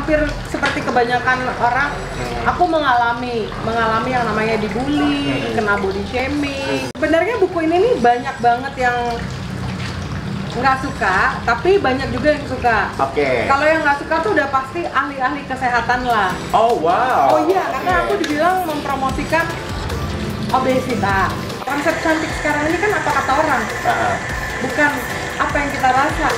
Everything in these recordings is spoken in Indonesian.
hampir seperti kebanyakan orang, aku mengalami yang namanya dibully, kena body shaming. Sebenarnya buku ini nih banyak banget yang nggak suka, tapi banyak juga yang suka. Oke. Kalau yang nggak suka tuh udah pasti ahli-ahli kesehatan lah. Oh wow. Oh iya, karena aku dibilang mempromosikan obesitas. Konsep cantik sekarang ini kan apa kata orang, bukan apa yang kita rasa.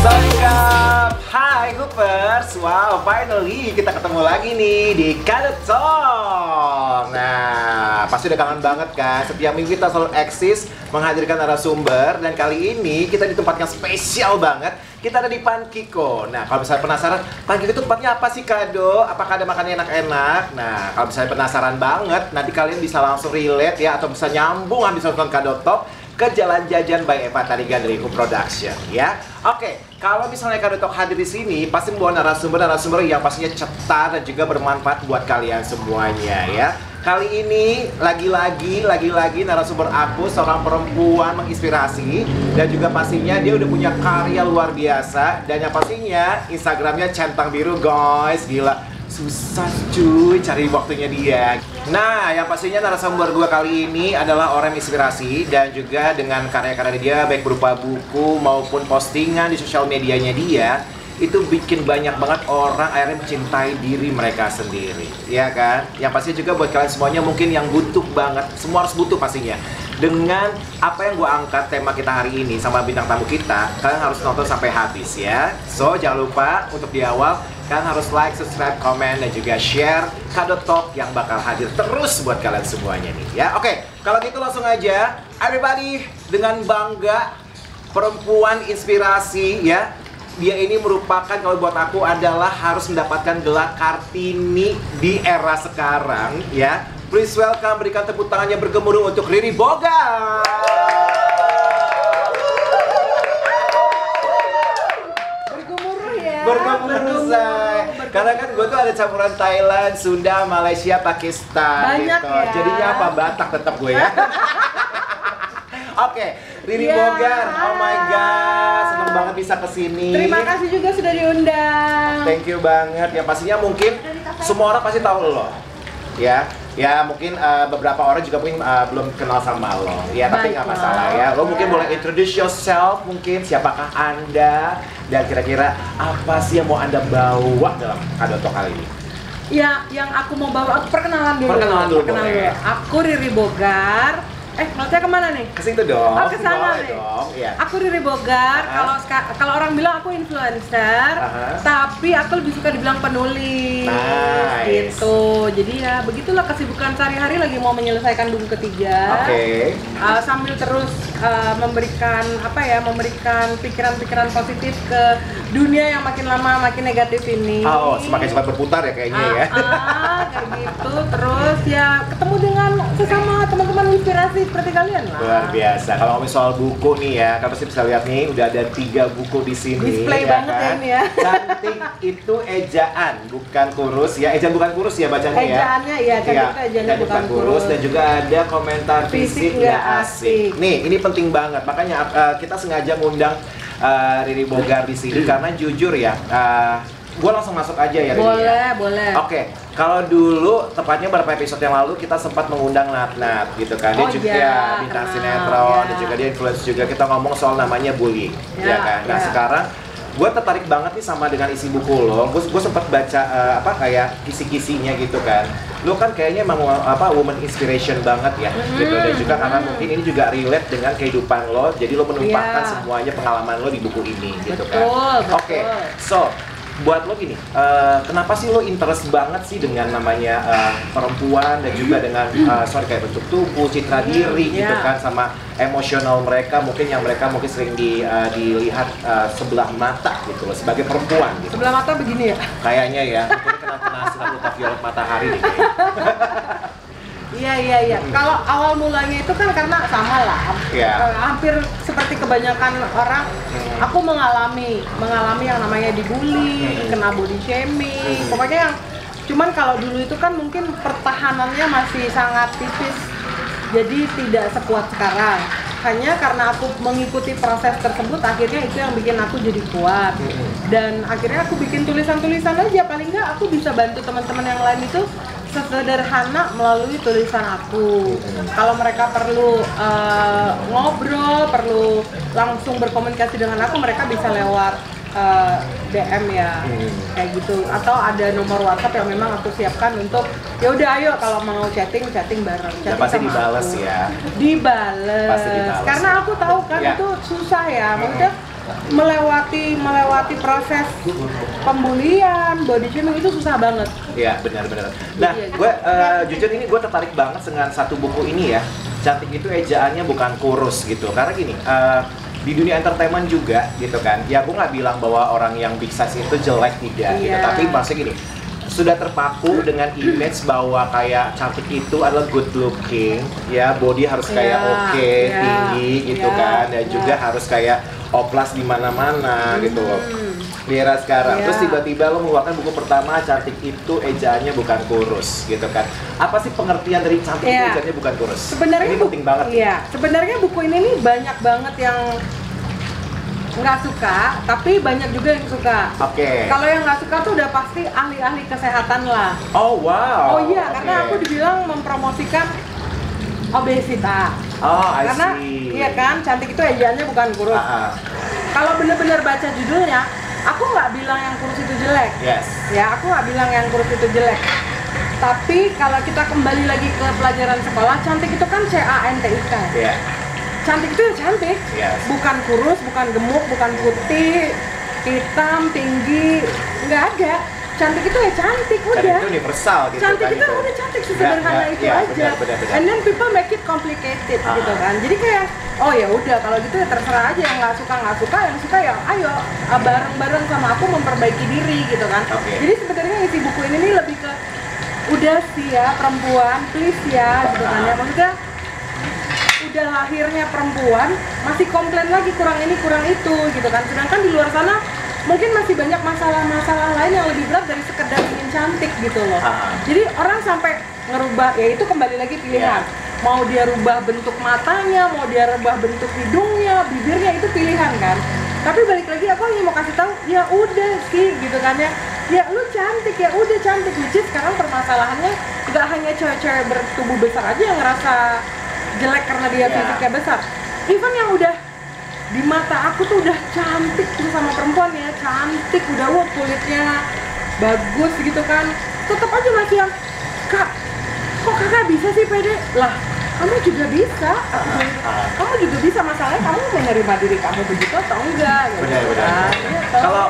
Selamat, hai Hoopers. Wow, finally kita ketemu lagi nih di Kadut Talk. Nah, pasti udah kangen banget kan. Setiap minggu kita selalu eksis menghadirkan narasumber. Dan kali ini kita di tempat yang spesial banget. Kita ada di Pankiko. Nah, kalau misalnya penasaran, Pankiko itu tempatnya apa sih, Kado? Apakah ada makannya enak-enak? Nah, kalau misalnya penasaran banget, nanti kalian bisa langsung relate ya, atau bisa nyambung habis nonton Kadut Talk ke Jalan Jajan by Eva Tarigan dari Hoop Production ya. Oke, kalau misalnya Kadut Talk hadir di sini pasti membawa narasumber yang pastinya cetar dan juga bermanfaat buat kalian semuanya ya. Kali ini lagi-lagi narasumber aku seorang perempuan menginspirasi dan juga pastinya dia udah punya karya luar biasa dan yang pastinya Instagramnya centang biru guys, gila. Susah cuy cari waktunya dia. Nah, yang pastinya narasumber gue kali ini adalah orang inspirasi dan juga dengan karya-karya dia baik berupa buku maupun postingan di sosial medianya dia itu bikin banyak banget orang akhirnya mencintai diri mereka sendiri, ya kan? Yang pastinya juga buat kalian semuanya mungkin yang butuh banget, semua harus butuh pastinya. Dengan apa yang gue angkat tema kita hari ini sama bintang tamu kita, kalian harus nonton sampai habis ya. So, jangan lupa untuk di awal kalian harus like, subscribe, komen, dan juga share Kadut Talk yang bakal hadir terus buat kalian semuanya nih ya. Oke, kalau gitu langsung aja, everybody, dengan bangga perempuan inspirasi ya. Dia ini merupakan, kalau buat aku adalah harus mendapatkan gelar Kartini di era sekarang ya. Please welcome, berikan tepuk tangannya bergemuruh untuk Riri Bogar. Bergemuruh ya. Bergemuruh say. Karena kan gue tuh ada campuran Thailand, Sunda, Malaysia, Pakistan. Banyak gitu. ya. Jadinya apa? Batak tetap gue ya. Oke, Riri Bogar. Oh my god, seneng banget bisa kesini. Terima kasih juga sudah diundang. Thank you banget. Ya pastinya mungkin semua orang pasti tahu lo. Ya mungkin beberapa orang juga mungkin belum kenal sama lo. Ya tapi nggak masalah ya. Lo mungkin boleh introduce yourself, mungkin siapakah Anda dan kira-kira apa sih yang mau Anda bawa dalam Kadut Talk kali ini? Ya, yang aku mau bawa, aku perkenalan dulu. Perkenalan dulu. Aku Riri Bogar. Maksudnya kemana nih? Ke situ dong. Oh, ke sana nih. Iya. Aku Riri Bogar. Kalau orang bilang aku influencer, tapi aku lebih suka dibilang penulis. Nice. Gitu. Jadi ya begitulah kesibukan sehari-hari, lagi mau menyelesaikan buku ketiga. Oke. Sambil terus memberikan pikiran-pikiran positif ke dunia yang makin lama makin negatif ini. Oh, semakin cepat berputar ya kayaknya ya. Kayak gitu. Terus ya ketemu dengan sesama teman-teman inspirasi seperti kalian lah. Luar biasa. Kalau ngomongin soal buku nih ya, kalian pasti bisa lihat nih udah ada 3 buku di sini. Display ya banget kan? ya ini ya. Cantik itu ejaan, bukan kurus ya. Ejaan bukan kurus ya bacanya ya. Ejaannya iya, cantik ejaannya bukan kurus. Dan juga ada komentar fisik nggak asik. Nih, ini penting banget. Makanya kita sengaja ngundang Riri Bogar di sini karena jujur ya, gue langsung masuk aja ya Riri. Boleh. Oke, kalau dulu tepatnya beberapa episode yang lalu kita sempat mengundang Nat gitu kan. Dia juga bintang sinetron dan juga dia influence juga. Kita ngomong soal namanya bullying, ya kan. Nah sekarang gue tertarik banget nih sama dengan isi buku lo. Gue sempat baca kayak kisi-kisinya gitu kan. Lo kan kayaknya emang woman inspiration banget ya, gitu. Dan juga karena mungkin ini juga relate dengan kehidupan lo. Jadi lo menumpahkan semuanya pengalaman lo di buku ini, gitu kan. Oke, so buat lo gini, kenapa sih lo interest banget sih dengan namanya perempuan dan juga dengan kayak bentuk tubuh, citra diri gitu kan, sama emosional mereka mungkin yang mereka mungkin sering dilihat sebelah mata gitu loh sebagai perempuan gitu. Sebelah mata begini ya? Kayaknya ya, mungkin kena sinar ultraviolet matahari nih kayaknya. Iya. Kalau awal mulanya itu kan karena sama lah, hampir seperti kebanyakan orang, aku mengalami yang namanya dibully, kena body shaming, pokoknya yang cuman kalau dulu itu kan mungkin pertahanannya masih sangat tipis, jadi tidak sekuat sekarang. makanya karena aku mengikuti proses tersebut, akhirnya itu yang bikin aku jadi kuat. Dan akhirnya aku bikin tulisan-tulisan aja, paling nggak aku bisa bantu teman-teman yang lain itu sesederhana melalui tulisan aku. Kalau mereka perlu ngobrol, perlu langsung berkomunikasi dengan aku, mereka bisa lewat DM ya, kayak gitu. Atau ada nomor WhatsApp yang memang aku siapkan untuk ya udah ayo kalau mau chatting bareng. Ya pasti dibales ya. Dibales. Pasti dibales. Karena aku tahu kan itu susah ya. Maksudnya melewati proses pembulian, body shaming itu susah banget. Iya, benar-benar. Nah, gue jujur ini gue tertarik banget dengan satu buku ini ya. Cantik itu ejaannya bukan kurus gitu. Karena gini, di dunia entertainment juga gitu kan. Ya gue nggak bilang bahwa orang yang big size itu jelek tidak gitu. Tapi maksudnya gini, sudah terpaku dengan image bahwa kayak cantik itu adalah good looking, ya body harus kayak tinggi gitu kan, dan juga harus kayak oplas di mana-mana gitu loh. Di era sekarang, terus tiba-tiba lo mengeluarkan buku pertama, cantik itu ejaannya bukan kurus gitu kan. Apa sih pengertian dari cantik itu ejaannya bukan kurus? Sebenarnya ini penting banget. Iya, sebenarnya buku ini nih banyak banget yang nggak suka, tapi banyak juga yang suka. Kalau yang nggak suka tuh udah pasti ahli-ahli kesehatan lah. Oh wow. Oh iya, karena aku dibilang mempromosikan obesitas. Karena iya kan, cantik itu ejaannya bukan kurus. Kalau bener-bener baca judulnya, aku nggak bilang yang kurus itu jelek. Ya, aku nggak bilang yang kurus itu jelek. Tapi kalau kita kembali lagi ke pelajaran sekolah, cantik itu kan CANTIK. Cantik itu ya cantik, bukan kurus, bukan gemuk, bukan putih, hitam, tinggi, nggak ada. Cantik itu ya cantik, udah. Dan itu universal gitu. Cantik itu udah cantik, sesederhana itu aja. Benar. And then people make it complicated gitu kan. Jadi kayak, oh ya udah kalau gitu ya terserah aja, yang nggak suka, yang suka ya ayo bareng-bareng sama aku memperbaiki diri gitu kan. Jadi sebenarnya isi buku ini nih lebih ke udah sih ya perempuan, please ya gitu kan ya. Maksudnya udah lahirnya perempuan masih komplain lagi kurang ini kurang itu gitu kan, sedangkan di luar sana mungkin masih banyak masalah-masalah lain yang lebih berat dari sekedar ingin cantik gitu loh. Jadi orang sampai ngerubah, ya itu kembali lagi pilihan. Mau dia rubah bentuk matanya, mau dia rubah bentuk hidungnya, bibirnya, itu pilihan kan. Tapi balik lagi aku hanya mau kasih tahu, ya udah sih gitu kan ya. Ya lu cantik, ya udah cantik. Which is sekarang permasalahannya nggak hanya cewek-cewek bertubuh besar aja yang ngerasa jelek karena dia fisiknya besar. Even yang udah di mata aku tuh udah cantik tuh sama perempuan ya, cantik, udah kulitnya bagus gitu kan, tetap aja masih yang, kak, kok kakak bisa sih pede? Lah, kamu juga bisa, kamu juga bisa, masalahnya kamu menerima diri kamu begitu atau enggak? Benar.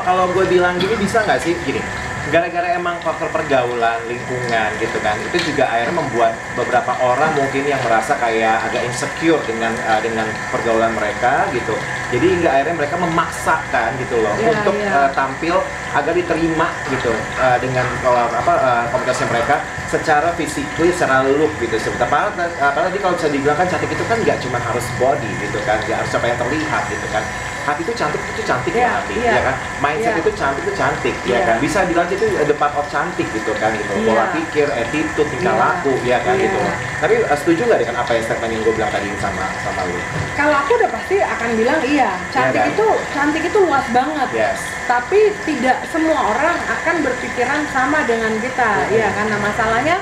Kalau gue bilang gini, bisa nggak sih gini? Gara-gara emang faktor pergaulan, lingkungan gitu kan, itu juga akhirnya membuat beberapa orang mungkin yang merasa kayak agak insecure dengan pergaulan mereka gitu. Jadi hingga akhirnya mereka memaksakan gitu loh untuk tampil agar diterima gitu dengan komunitasnya mereka secara fisikly, secara look gitu. Apalagi kalau bisa dibilang kan cantik itu kan nggak cuma harus body gitu kan, nggak harus apa yang terlihat gitu kan. Hati itu cantik ya hati, ya kan. Mindset itu cantik ya kan. Bisa bilang itu the part of cantik gitu kan gitu. Pola pikir, attitude, tingkah laku ya kan gitu. Tapi setuju nggak dengan apa yang statement yang gue bilang tadi sama lu? Kalau aku udah pasti akan bilang iya. Cantik itu luas banget. Tapi tidak semua orang akan berpikiran sama dengan kita, ya kan. Nah, masalahnya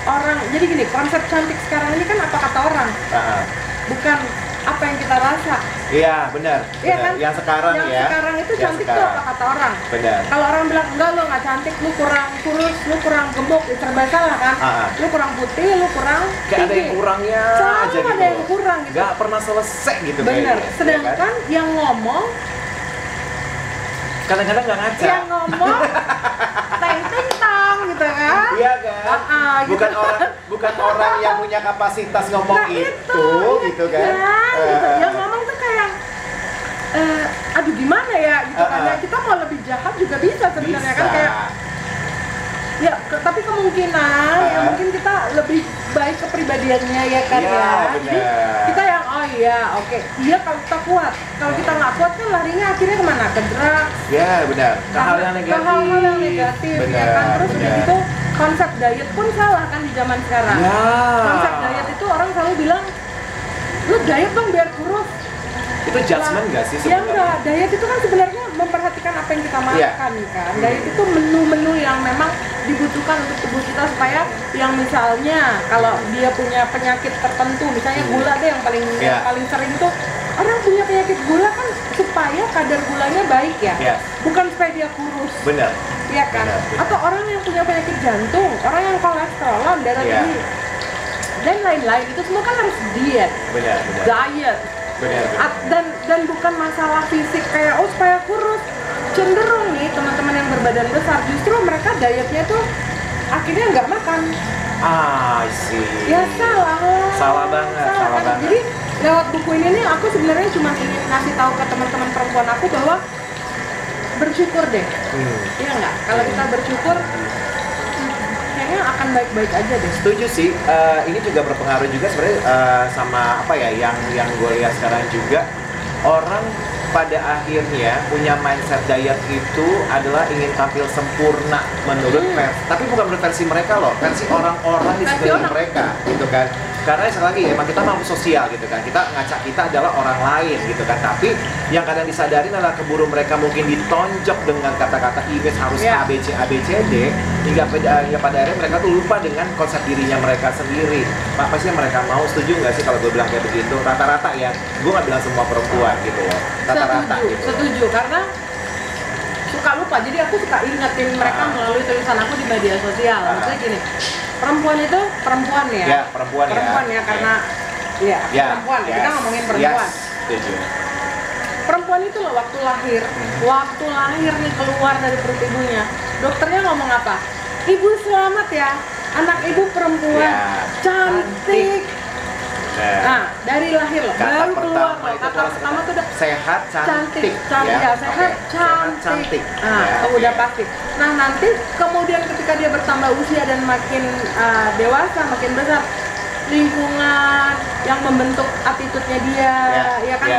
orang, jadi gini, konsep cantik sekarang ini kan apa kata orang, bukan apa yang kita rasa. Iya, benar. Iya kan? Yang sekarang itu cantik tuh apa kata orang. Benar. Kalau orang bilang enggak, lo nggak cantik, lu kurang kurus, lu kurang gemuk, serba salah kan. Lu kurang putih, lu kurang kayak ada yang kurangnya selalu aja gitu. Ada yang kurang gitu. Nggak pernah selesai gitu. Bener. Sedangkan ya kan? yang ngomong kadang-kadang nggak ngaca. Yang ngomong teng-teng gitu kan. Iya kan? Bukan orang yang punya kapasitas ngomong itu gitu kan. Gitu. Yang ngomong tuh kayak aduh gimana ya gitu kan. Ya, kita mau lebih jahat juga bisa sebenarnya kan, kayak ya tapi kemungkinan ya mungkin kita lebih baik kepribadiannya ya kan ya. Jadi kita yang iya kalau kita kuat. Kalau kita nggak kuat kan larinya akhirnya kemana? Ke drugs. Ya benar. Ke hal yang negatif. Ke hal-hal yang negatif ya kan. Terus udah gitu konsep diet pun salah kan di zaman sekarang. Konsep diet itu orang selalu bilang lu diet dong biar kurus. Itu judgement nggak sih Ya sebenarnya? enggak, diet itu kan sebenarnya memperhatikan apa yang kita makan kan. Diet itu menu-menu yang memang dibutuhkan untuk tubuh kita supaya yang misalnya kalau dia punya penyakit tertentu, misalnya gula deh yang paling sering tuh orang punya penyakit gula kan supaya kadar gulanya baik ya, bukan supaya dia kurus. Benar. Iya kan? Atau orang yang punya penyakit jantung, orang yang kolesterolan, darah tinggi, dan lain-lain itu semua kan harus diet. Benar. Diet. Benar. Dan bukan masalah fisik kayak supaya kurus. Cenderung nih teman-teman yang berbadan besar justru mereka dietnya tuh akhirnya nggak makan. I see. Ya salah. Salah banget. Jadi lewat buku ini nih aku sebenarnya cuma ingin ngasih tahu ke teman-teman perempuan aku bahwa bersyukur deh. Iya nggak? Kalau kita bersyukur kayaknya akan baik-baik aja deh. Setuju sih. Ini juga berpengaruh juga sebenarnya sama apa ya yang gue lihat sekarang juga orang pada akhirnya punya mindset diet itu adalah ingin tampil sempurna menurut versi, tapi bukan menurut versi mereka loh, versi orang-orang di sekeliling mereka gitu kan. Karena sekali lagi emang kita makhluk sosial gitu kan, kita ngaca kita adalah orang lain gitu kan, tapi yang kadang disadarin adalah keburu mereka mungkin ditonjok dengan kata-kata image harus A, B, C, A, B, C, D hingga pada akhirnya mereka tuh lupa dengan konsep dirinya mereka sendiri. Apa sih yang mereka mau? Setuju nggak sih kalau gue bilang kayak begitu? Rata-rata ya, gue nggak bilang semua perempuan gitu loh, rata-rata gitu. Setuju, karena suka lupa, jadi aku suka ingetin mereka melalui tulisan aku di media sosial. Maksudnya gini, perempuan itu perempuan ya. Ya, perempuan ya karena perempuan. Kita ngomongin perempuan. Setuju. Perempuan itu loh waktu lahir nih keluar dari perut ibunya, dokternya ngomong apa? Ibu selamat ya, anak ibu perempuan, cantik. Nah, dari lahir loh, baru keluar loh. Kata pertama tuh udah sehat, cantik. Sehat, cantik. Nah, udah pasti. Nah, nanti kemudian ketika dia bertambah usia dan makin dewasa, makin besar, lingkungan yang membentuk attitude-nya dia,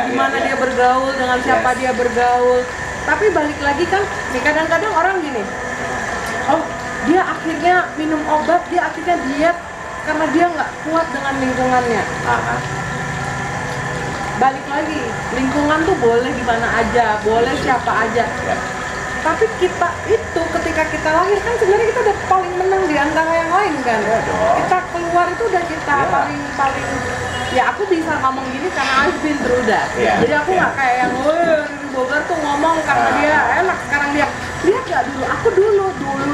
gimana dia bergaul, dengan siapa dia bergaul. Tapi balik lagi kan, nih kadang-kadang orang gini, oh dia akhirnya minum obat, dia akhirnya diet karena dia nggak kuat dengan lingkungannya. Balik lagi, lingkungan tuh boleh di mana aja, boleh siapa aja. Tapi kita itu ketika kita lahir kan sebenarnya kita udah paling menang di antara yang lain kan. Kita keluar itu udah kita paling ya aku bisa ngomong gini karena I've been through that. Jadi aku nggak kayak yang Riri Bogor tuh ngomong karena dia enak. Sekarang dia lihat nggak dulu, aku dulu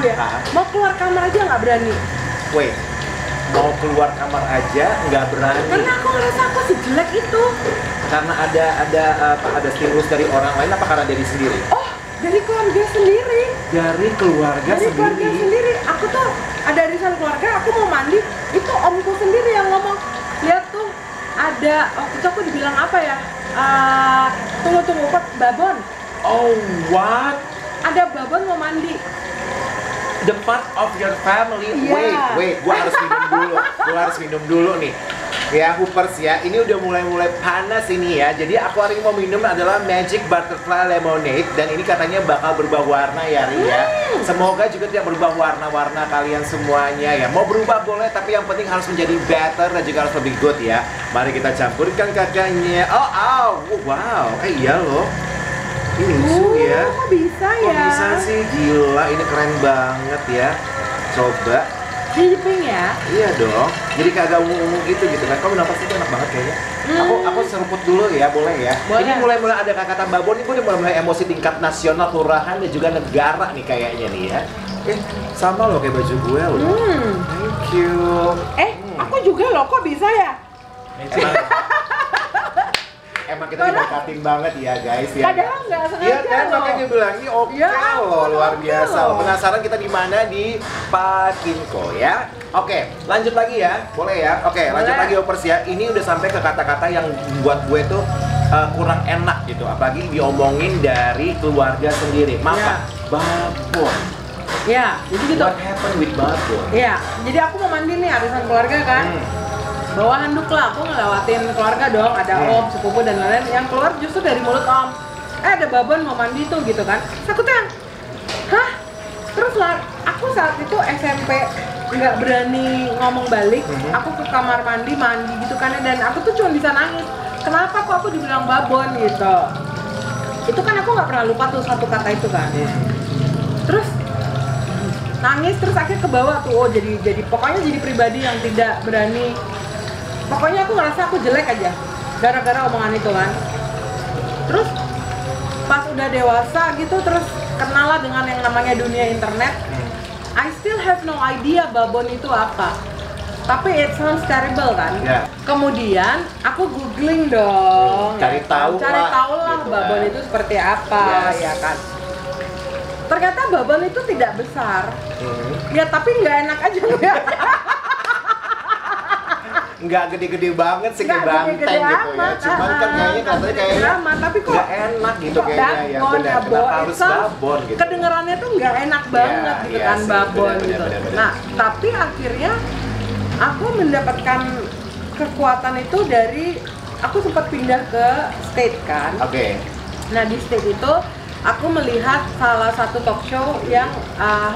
ya mau keluar kamar aja nggak berani. Mau keluar kamar aja nggak berani. Karena aku ngerasa aku sejelek itu. Karena ada stimulus dari orang lain apa karena diri sendiri? Dari keluarga sendiri. Dari keluarga sendiri. Aku tuh ada arisan keluarga, aku mau mandi, itu omku sendiri yang ngomong, lihat tuh ada, waktu itu aku dibilang apa ya? Tunggu, babon. Oh, what? Ada babon mau mandi. The part of your family. Wait, gua harus minum dulu nih. Ya, Hoopers ya, ini udah mulai panas ini ya. Jadi aku hari ini mau minum adalah Magic Butterfly Lemonade. Dan ini katanya bakal berubah warna ya, Ri ya. Semoga juga tidak berubah warna-warna kalian semuanya ya. Mau berubah boleh, tapi yang penting harus menjadi better dan juga harus lebih good ya. Mari kita campurkan kakaknya. Wow, iya loh. Ini lucu ya. Kok bisa ya? Kok bisa sih? Gila, ini keren banget ya. Coba. Jadi pink ya? Iya dong. Jadi kagak ungu-ungu gitu kan. Kamu nafas itu enak banget kayaknya. Aku seruput dulu ya, boleh ya? Boleh. Ini mulai ada kata babon, ini gue udah mulai emosi tingkat nasional, kelurahan dan juga negara nih kayaknya nih ya. Sama loh kayak baju gue loh. Thank you. Aku juga loh, kok bisa ya? Emang kita didekatin banget ya guys ya. Padahal nggak sengaja. Iya kan, makanya bilang ini oke loh, luar biasa. Penasaran kita di mana di Pakinko ya? Oke, lanjut lagi ya, boleh ya? Oke, lanjut lagi Hoopers ya. Ini udah sampai ke kata-kata yang buat gue tuh kurang enak gitu, apalagi diomongin dari keluarga sendiri. Maka babon. Ya, jadi gitu. What happened with babon? Ya, jadi aku mau mandi nih arisan keluarga kan. Bawa handuk lah, aku ngelewatin keluarga dong, ada om, sepupu dan lain-lain. Yang keluar justru dari mulut om, ada babon mau mandi tuh gitu kan. Aku tuh yang, hah? Terus lah, aku saat itu SMP nggak berani ngomong balik. Aku ke kamar mandi gitu kan, dan aku tuh cuma bisa nangis. Kenapa kok aku dibilang babon gitu? Itu kan aku nggak pernah lupa tuh satu kata itu kan. Terus nangis, terus akhirnya ke bawah tuh, oh jadi pokoknya jadi pribadi yang tidak berani. Pokoknya aku ngerasa aku jelek aja gara-gara omongan itu kan. Terus pas udah dewasa gitu, terus kenal lah dengan yang namanya dunia internet. I still have no idea babon itu apa, tapi it sounds terrible kan. Kemudian aku googling dong, cari tahu lah gitu babon kan. itu seperti apa, ya kan. Ternyata babon itu tidak besar, ya tapi nggak enak aja ya. Nggak gede-gede banget sih, kayak banteng gitu ya. Cuman kan kayaknya tapi kok nggak enak gitu kayaknya ya. Benar, kenapa harus babon gitu. Kedengerannya tuh nggak enak banget gitu kan, babon gitu. Nah, tapi akhirnya aku mendapatkan kekuatan itu dari aku sempat pindah ke state kan. Nah, di state itu aku melihat salah satu talk show yang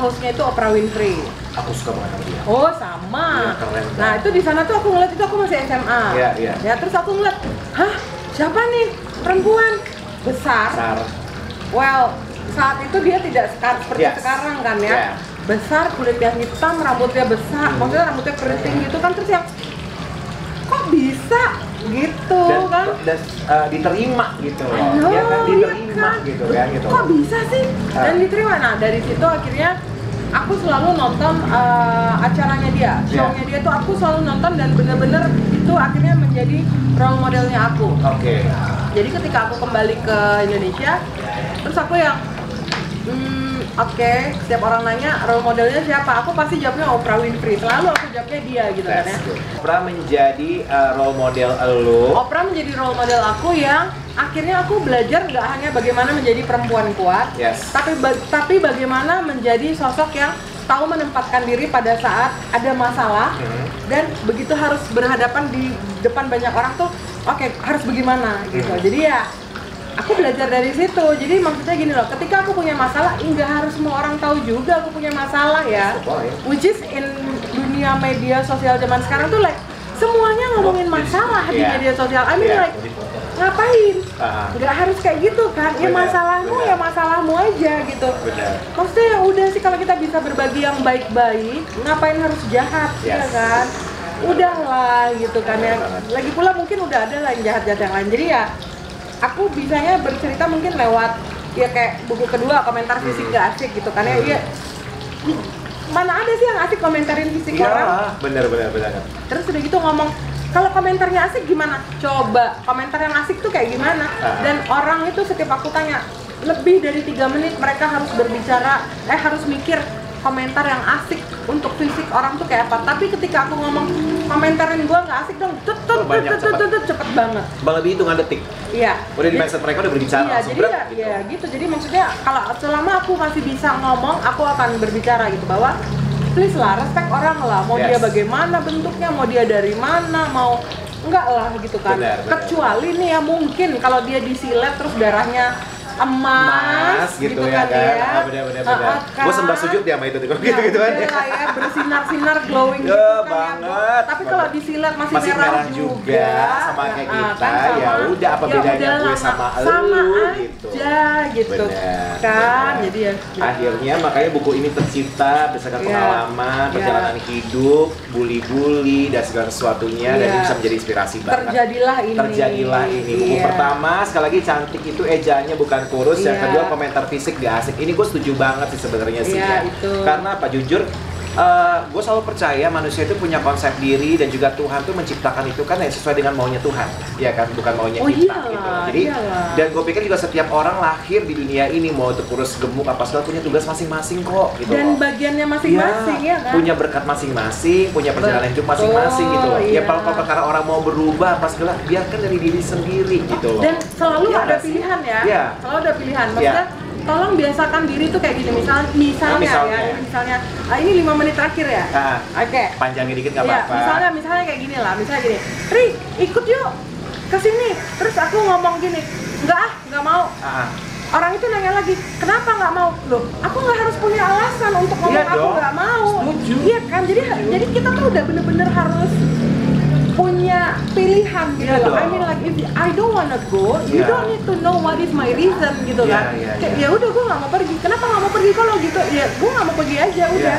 hostnya itu Oprah Winfrey. Aku suka banget sama dia. Oh, sama. Ya, keren. Nah, itu di sana tuh aku ngeliat, itu aku masih SMA. Iya. Ya, terus aku ngeliat, hah, siapa nih perempuan besar? Well, saat itu dia tidak seperti sekarang kan ya. Besar, kulitnya hitam, rambutnya besar, maksudnya rambutnya keriting gitu kan, terus yang kok bisa gitu kan? Dan diterima gitu loh. Ya kan, diterima gitu kan gitu. Kok bisa sih? Dan diterima. Nah, dari situ akhirnya aku selalu nonton acaranya dia, show-nya dia tuh aku selalu nonton, dan bener-bener itu akhirnya menjadi role modelnya aku. Jadi ketika aku kembali ke Indonesia, terus aku yang setiap orang nanya role modelnya siapa, aku pasti jawabnya Oprah Winfrey, selalu aku jawabnya dia gitu kan ya. Oprah menjadi role model elo. Oprah menjadi role model aku yang akhirnya aku belajar nggak hanya bagaimana menjadi perempuan kuat, tapi bagaimana menjadi sosok yang tahu menempatkan diri pada saat ada masalah, dan begitu harus berhadapan di depan banyak orang tuh, harus bagaimana gitu. Jadi ya aku belajar dari situ. Jadi maksudnya gini loh, ketika aku punya masalah, nggak harus semua orang tahu juga aku punya masalah ya. Which is in dunia media sosial zaman sekarang tuh semuanya ngomongin masalah di media sosial. I mean ngapain? Nggak harus kayak gitu kan? Ya masalahmu ya masalahmu aja gitu. Maksudnya ya udah sih, kalau kita bisa berbagi yang baik-baik, ngapain harus jahat ya kan? Udahlah gitu kan ya. Lagi pula mungkin udah ada lah yang jahat-jahat yang lain. Jadi ya aku bisanya bercerita mungkin lewat ya kayak buku kedua, komentar fisik gak asik gitu kan ya. Mana ada sih yang asik komentarin fisik orang? Bener. Terus udah gitu ngomong, kalau komentarnya asik gimana? Coba komentar yang asik tuh kayak gimana? Dan orang itu setiap aku tanya, lebih dari 3 menit mereka harus berbicara, harus mikir komentar yang asik untuk fisik orang tuh kayak apa. Tapi ketika aku ngomong komentarin gua nggak asik dong, cepet banget. Lebih hitungan detik. Iya. Udah di mindset mereka udah berbicara langsung. Iya, gitu. Jadi maksudnya kalau selama aku masih bisa ngomong, aku akan berbicara gitu, bahwa please lah, respect orang lah. Mau dia bagaimana bentuknya, mau dia dari mana, mau enggak lah gitu kan. Kecuali nih ya mungkin kalau dia disilet terus darahnya emas gitu kan ya. Bener. Gue sembah sujud ya sama itu tuh, gitu kan ya, bersinar-sinar glowing gitu kan banget. Tapi kalau disilet masih merah juga sama kayak kita, ya udah apa bedanya gue sama lu gitu gitu kan. Jadi ya akhirnya makanya buku ini tercipta berdasarkan pengalaman, perjalanan hidup, bully dan segala sesuatunya, dan bisa menjadi inspirasi banget. Terjadilah ini. Buku pertama sekali lagi cantik itu ejaannya bukan kurus, yang kedua komentar fisik gak asik. Ini gue setuju banget sih sebenarnya sih ya. Karena apa, jujur gue selalu percaya manusia itu punya konsep diri, dan juga Tuhan tuh menciptakan itu kan ya sesuai dengan maunya Tuhan, ya kan, bukan maunya kita gitu. Jadi dan gue pikir juga setiap orang lahir di dunia ini, mau itu kurus gemuk apa segala, punya tugas masing-masing kok gitu. Dan bagiannya masing-masing ya kan. Punya berkat masing-masing, punya perjalanan hidup masing-masing gitu loh. Ya kalau perkara orang mau berubah apa segala, biarkan dari diri sendiri gitu loh. Dan selalu ada pilihan ya. Selalu ada pilihan. Maksudnya tolong biasakan diri tuh kayak gini, misalnya ini 5 menit terakhir ya. Panjangin dikit nggak apa-apa. Misalnya kayak gini lah, misalnya gini, Ri ikut yuk ke sini. Terus aku ngomong gini, nggak mau. orang itu nanya lagi, kenapa nggak mau? Loh, aku nggak harus punya alasan untuk ngomong aku nggak mau. Setuju. Iya kan, jadi kita tuh udah bener-bener harus punya pilihan gitu loh. I mean like if I don't wanna go, you don't need to know what is my reason gitu kan. Kayak ya udah gue nggak mau pergi. Kenapa nggak mau pergi kalau gitu? Ya gue nggak mau pergi aja udah.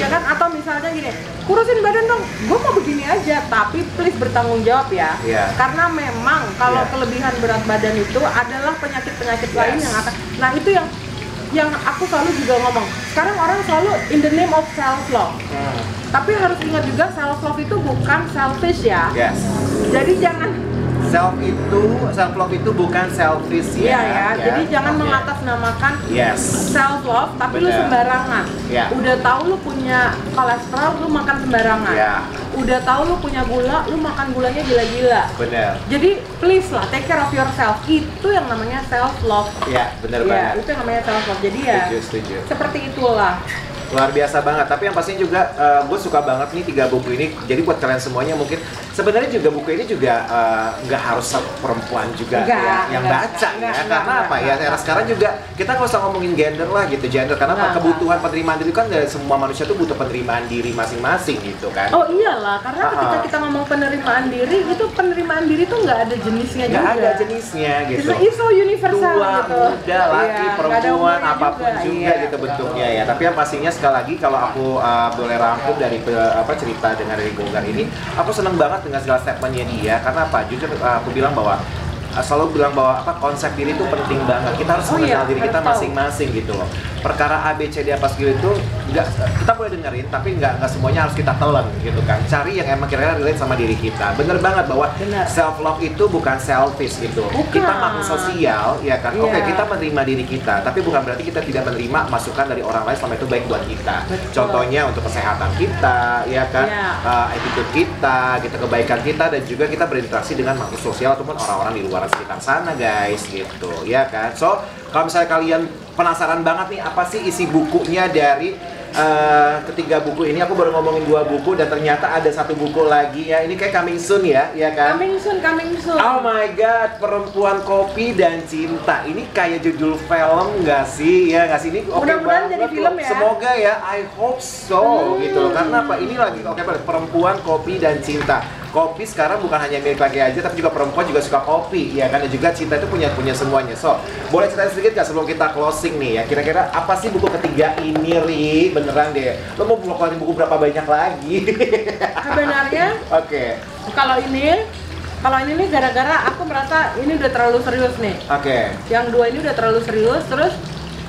Ya kan, atau misalnya gini, kurusin badan dong. Gue mau begini aja, tapi please bertanggung jawab ya. Karena memang kalau kelebihan berat badan itu adalah penyakit-penyakit lain yang akan. Nah itu yang aku selalu juga ngomong. Sekarang orang selalu in the name of self love. Tapi harus ingat juga self love itu bukan selfish ya. Jadi jangan self love itu bukan selfish ya. Iya. Jadi jangan mengatasnamakan self love tapi lu sembarangan. Udah tahu lu punya kolesterol, lu makan sembarangan. Udah tahu lu punya gula, lu makan gulanya gila-gila. Bener. Jadi please lah, take care of yourself. Itu yang namanya self love. Iya, bener banget. Itu yang namanya self love. Jadi ya setuju. Seperti itulah. Luar biasa banget, tapi yang pastinya juga gue suka banget nih 3 buku ini. Jadi buat kalian semuanya mungkin sebenarnya juga buku ini juga nggak harus perempuan juga yang baca ya. Karena apa ya, era sekarang juga kita nggak usah ngomongin gender lah gitu, karena kebutuhan penerimaan diri kan dari semua manusia tuh butuh penerimaan diri masing-masing gitu kan. Oh iyalah, karena ketika kita ngomong penerimaan diri, itu penerimaan diri tuh nggak ada jenisnya juga. Nggak ada jenisnya gitu. It's so universal tua, gitu. muda, laki, perempuan, apapun juga gitu bentuknya ya. Tapi yang pastinya sekali lagi kalau aku boleh rangkum dari cerita dengan dari Gogar ini, aku seneng banget dengan segala statementnya dia. Karena apa? Jujur aku bilang bahwa selalu bilang bahwa konsep diri itu penting banget. Kita harus mengenal diri kita masing-masing gitu loh. Perkara A, B, C, D apa segala itu kita boleh dengerin, tapi nggak semuanya harus kita telan gitu kan. Cari yang emang kira-kira relate sama diri kita. Bener banget bahwa self love itu bukan selfish gitu. Kita makhluk sosial ya kan. Oke, kita menerima diri kita, tapi bukan berarti kita tidak menerima masukan dari orang lain selama itu baik buat kita. Contohnya untuk kesehatan kita, ya kan, attitude kita, gitu, kebaikan kita, dan juga kita berinteraksi dengan makhluk sosial ataupun orang-orang di luar sekitar sana guys gitu ya kan. So kalau misalnya kalian penasaran banget nih apa sih isi bukunya dari ketiga buku ini, aku baru ngomongin 2 buku dan ternyata ada 1 buku lagi ya. Ini kayak coming soon ya kan? Coming soon. Oh my god, Perempuan, Kopi dan Cinta. Ini kayak judul film nggak sih? Ya nggak sih? Ini oke banget jadi film ya. Semoga ya, I hope so gitu loh. Karena apa? Ini lagi oke banget, Perempuan, Kopi dan Cinta. Kopi sekarang bukan hanya milik laki aja, tapi juga perempuan juga suka kopi ya kan, dan juga cinta itu punya semuanya. So boleh cerita sedikit nggak sebelum kita closing nih ya, kira-kira apa sih buku ketiga ini, Ri? Beneran deh, lo mau keluarin buku berapa banyak lagi? Sebenarnya kalau ini nih gara-gara aku merasa ini udah terlalu serius nih. Yang 2 ini udah terlalu serius. Terus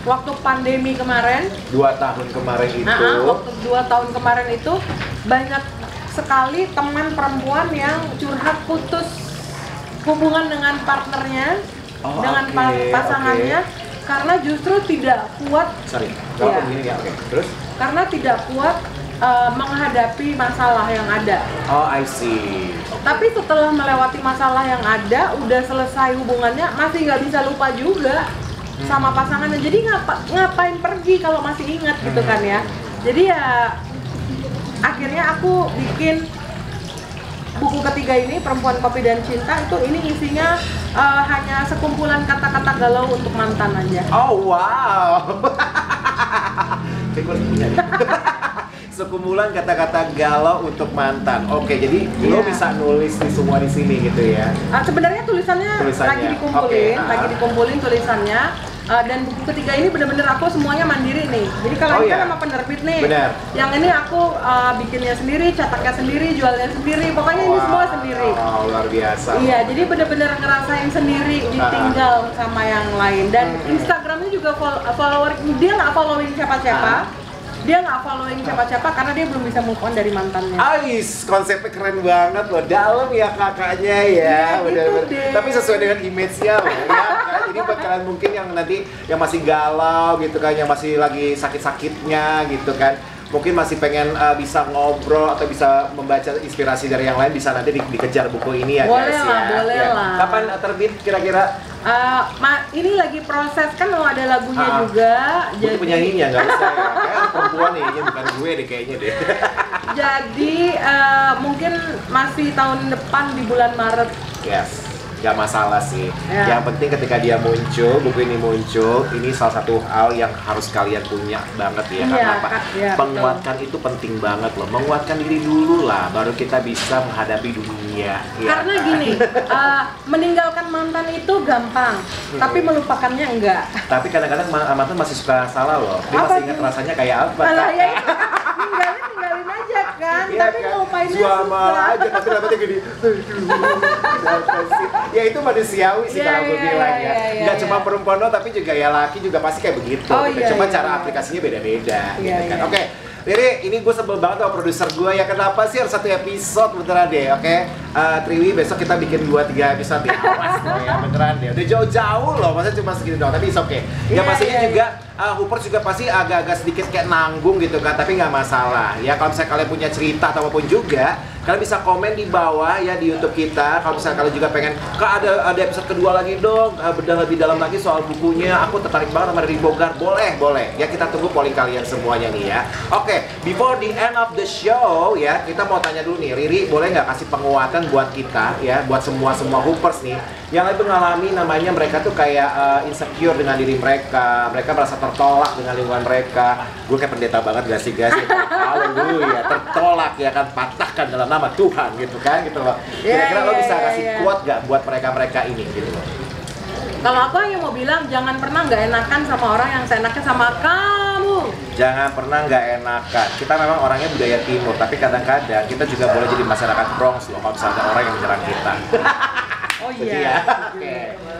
waktu pandemi kemarin 2 tahun kemarin itu waktu 2 tahun kemarin itu banyak sekali teman perempuan yang curhat putus hubungan dengan partnernya, dengan pasangannya, karena justru tidak kuat. Terus? Karena tidak kuat menghadapi masalah yang ada. I see. Tapi setelah melewati masalah yang ada, udah selesai hubungannya, masih nggak bisa lupa juga sama pasangannya. Jadi ngapain pergi kalau masih ingat gitu kan ya. Jadi ya akhirnya aku bikin buku ketiga ini, Perempuan, Kopi dan Cinta. Itu ini isinya hanya sekumpulan kata-kata galau untuk mantan aja. Oh wow. Sekumpulan kata-kata galau untuk mantan. Oke, jadi lo bisa nulis di semua di sini gitu ya. Sebenarnya tulisannya lagi dikumpulin tulisannya. Dan buku ketiga ini bener-bener aku semuanya mandiri nih. Jadi kalau ini kan sama penerbit nih. Yang ini aku bikinnya sendiri, cetaknya sendiri, jualnya sendiri. Pokoknya ini semua sendiri. Luar biasa. Iya, jadi bener-bener ngerasain sendiri, ditinggal sama yang lain. Dan Instagramnya juga follower, dia nggak following siapa-siapa. Dia nggak following siapa-siapa karena dia belum bisa move on dari mantannya. Konsepnya keren banget loh, dalam ya kakaknya ya, bener-bener. Tapi sesuai dengan image-nya loh ya. Jadi buat kalian mungkin yang nanti yang masih galau gitu kan, yang masih lagi sakit-sakitnya gitu kan, mungkin masih pengen bisa ngobrol atau bisa membaca inspirasi dari yang lain, bisa nanti dikejar buku ini ya guys ya. Boleh lah. Kapan terbit kira-kira? Ini lagi proses, kan mau ada lagunya juga. Jadi penyanyinya nggak usah ya, kayak perempuan nih, bukan gue deh kayaknya deh. Jadi mungkin masih tahun depan di bulan Maret. nggak masalah sih. Yang penting ketika dia muncul, buku ini muncul, ini salah satu hal yang harus kalian punya banget ya. Karena apa? Penguatkan itu penting banget loh. Menguatkan diri dulu lah, baru kita bisa menghadapi dunia. Karena gini, meninggalkan mantan itu gampang, tapi melupakannya enggak. Tapi kadang-kadang mantan masih suka salah loh. Dia masih ingat rasanya kayak apa. Ya, ninggalin aja kan, tapi ngelupainnya susah. Aja, tapi dapetnya gini. Ya itu manusiawi sih kalau gue bilang ya. Nggak cuma perempuan doang, tapi juga ya laki juga pasti kayak begitu. Cuma cara aplikasinya beda-beda. Gitu kan. Oke. Riri, ini gue sebel banget sama produser gue ya. Kenapa sih harus 1 episode beneran deh, oke? Triwi, besok kita bikin 2-3 episode ya. Awas loh ya, beneran deh. Udah jauh-jauh loh, maksudnya cuma segini doang, tapi it's okay. Ya pastinya juga, Hooper juga pasti agak-agak sedikit kayak nanggung gitu kan, tapi nggak masalah. Ya kalau misalnya kalian punya cerita atau apapun juga, kalian bisa komen di bawah ya di YouTube kita. Kalau misalnya kalian juga pengen, Kak ada episode kedua lagi dong, bedah lebih dalam lagi soal bukunya. Aku tertarik banget sama Riri Bogar. Boleh. Ya kita tunggu polling kalian semuanya nih ya. Oke, before the end of the show ya, kita mau tanya dulu nih, Riri boleh nggak kasih penguatan buat kita ya, buat semua Hoopers nih yang lagi mengalami namanya mereka tuh kayak insecure dengan diri mereka merasa tertolak dengan lingkungan mereka. Gue kayak pendeta banget gak sih guys? Haleluya, tertolak ya kan, patahkan dalam nama Tuhan gitu kan, gitu loh. Kira-kira lo bisa kasih quote gak buat mereka ini gitu loh? Kalau aku hanya mau bilang, jangan pernah nggak enakan sama orang yang seenaknya sama kamu. Jangan pernah nggak enakan. Kita memang orangnya budaya timur, tapi kadang-kadang kita juga boleh jadi masyarakat Bronx loh kalau misalnya ada orang yang menyerang kita. Oh iya. Oke.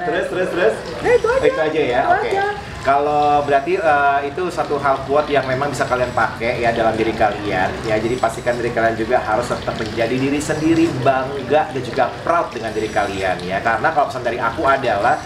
Terus. Itu aja ya. Oke. Kalau berarti itu satu hal quote yang memang bisa kalian pakai ya dalam diri kalian ya. Jadi pastikan diri kalian juga harus tetap menjadi diri sendiri, bangga dan juga proud dengan diri kalian ya. Karena kalau pesan dari aku adalah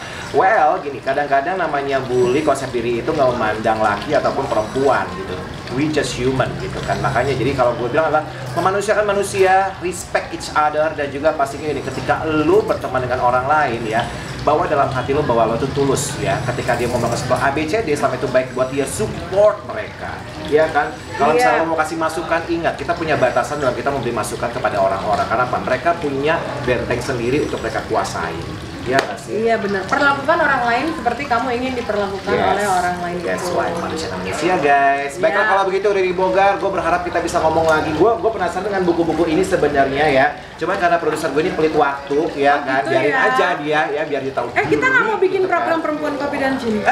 gini, kadang-kadang namanya bully, konsep diri itu nggak memandang laki ataupun perempuan gitu. We just human gitu kan. Makanya jadi kalau gue bilang adalah memanusiakan manusia, respect each other, dan juga pastinya ini ketika lu berteman dengan orang lain ya, bawa dalam hati lu bahwa lo tuh tulus ya. Ketika dia mau melakukan sebuah ABCD, selama itu baik buat dia, support mereka ya kan. Kalau misalnya mau kasih masukan, ingat kita punya batasan dalam kita memberi masukan kepada orang-orang. Karena apa? Mereka punya benteng sendiri untuk mereka kuasai. Iya nggak sih? Iya benar. Perlakukan orang lain seperti kamu ingin diperlakukan oleh orang lain. That's why manusia guys. Baiklah kalau begitu Riri Bogar, gue berharap kita bisa ngomong lagi. Gue penasaran dengan buku-buku ini sebenarnya ya. Cuman karena produser gue ini pelit waktu ya kan, biarin aja dia ya, biar dia tahu. Kita nggak mau bikin program Perempuan Kopi dan Cinta.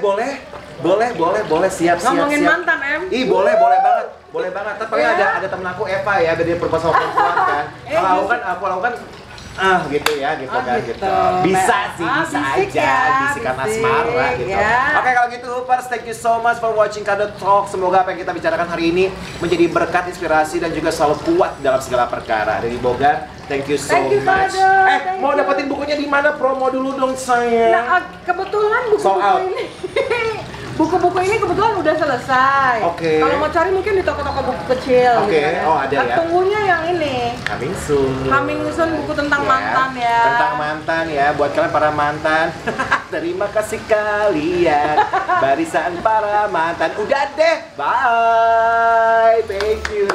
Boleh siap. Ngomongin mantan Ih boleh banget. Tapi ada temen aku Eva ya, dia perempuan sama perempuan kan. Kalau aku kan gitu ya, gitu kan. Bisa aja, bisikan asmara gitu. Oke, kalau gitu Hoopers, thank you so much for watching Kadot Talk. Semoga apa yang kita bicarakan hari ini menjadi berkat, inspirasi, dan juga selalu kuat dalam segala perkara. Riri Bogar, thank you so much. Mau dapetin bukunya di mana? Promo dulu dong saya. Nah, kebetulan buku-buku ini buku-buku ini kebetulan udah selesai. Kalau mau cari mungkin di toko-toko buku kecil. Ada ya. Tunggunya yang ini. Coming soon buku tentang mantan ya. Tentang mantan ya, buat kalian para mantan. Terima kasih kalian, barisan para mantan. Udah deh, bye. Thank you.